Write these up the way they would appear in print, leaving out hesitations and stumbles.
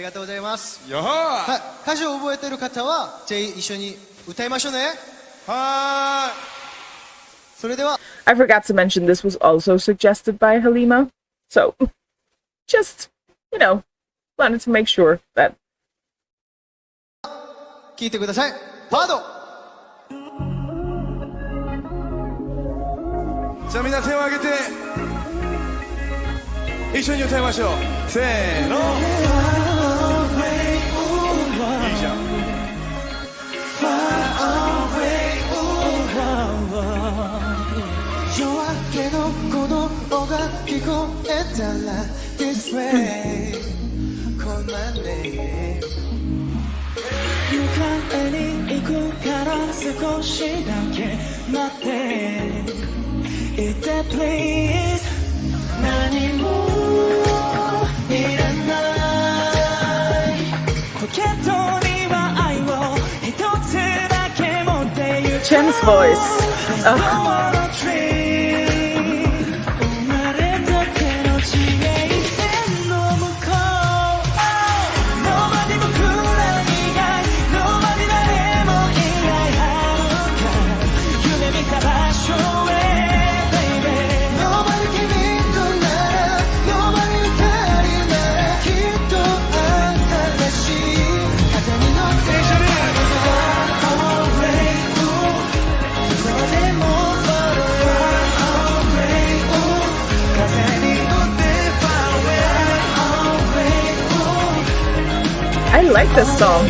がとうございます。よははい、歌詞を覚えてる方は全員一緒に歌いましょうね。はそれでは I forgot to mention this was also suggested by Halima. So, just, you know, wanted to make sure that. 聴いてください。パード。じゃあみんな手を挙げて一緒に歌いましょう。せーの。いいじゃん。夜明けの鼓動が聞こえたら This way Command me 迎えに行くから少しだけ待っていて Please 何もいらないポケットには愛を一つだけ持ってゆく Chen's voice. I like this song.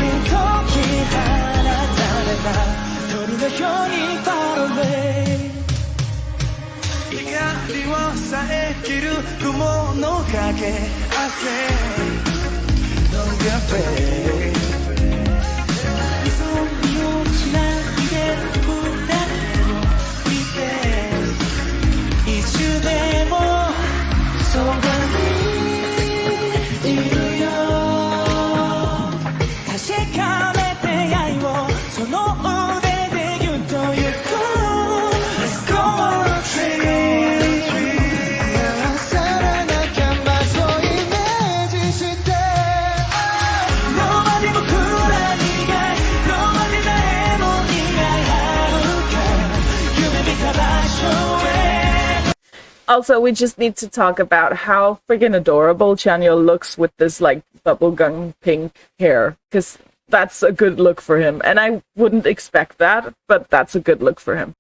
Also, we just need to talk about how friggin' adorable Chanyeol looks with this, like, bubblegum pink hair. Because that's a good look for him. And I wouldn't expect that, but that's a good look for him.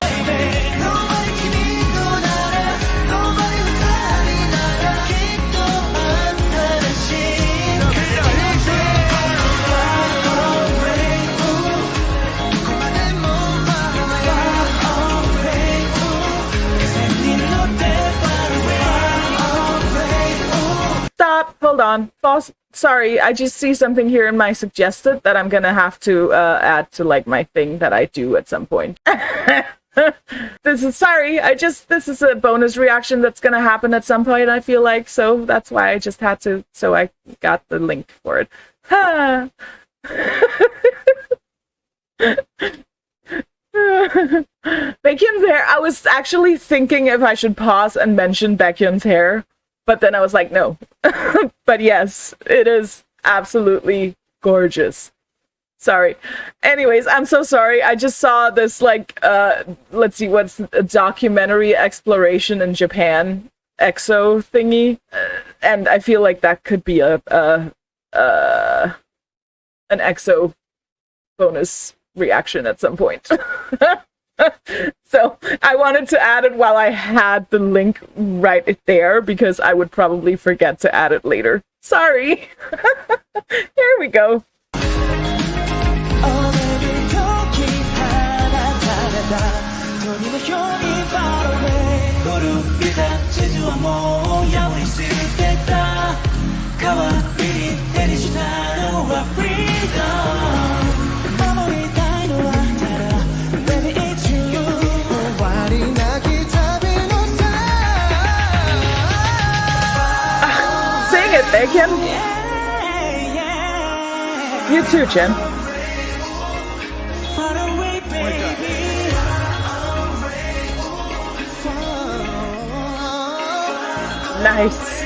Stop! Hold on. Boss, sorry, I just see something here in my suggested that I'm gonna have to add to, like, my thing that I do at some point. This is a bonus reaction that's gonna happen at some point, I feel like, so that's why I just had to, so I got the link for it. Ha! Baekhyun's hair, I was actually thinking if I should pause and mention Baekhyun's hair. But then I was like, no. But yes, it is absolutely gorgeous. Sorry. Anyways, I'm so sorry. I just saw this, like, let's see, what's a documentary exploration in Japan EXO thingy. And I feel like that could be an EXO bonus reaction at some point. So I wanted to add it while I had the link right there because I would probably forget to add it later. Sorry. Here we go. Sing it, Baekhyun. You too, Jen. Nice.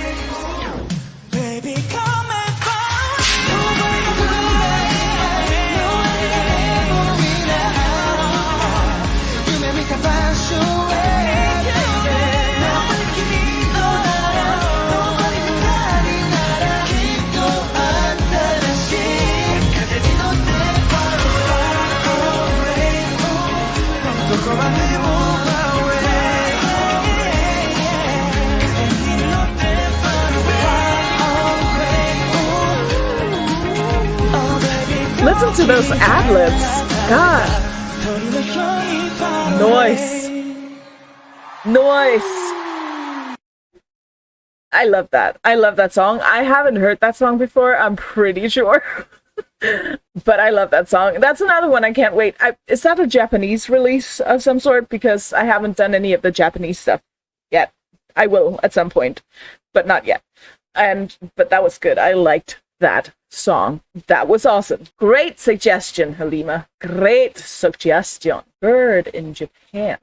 listen to those ad-libs. God. Noise. Noise. I love that. I love that song. I haven't heard that song before, I'm pretty sure. But I love that song. That's another one I can't wait. Is that a Japanese release of some sort? Because I haven't done any of the Japanese stuff yet. I will at some point, but not yet. But that was good. I liked that song. That was awesome. Great suggestion, Halima. Great suggestion. Bird in Japan.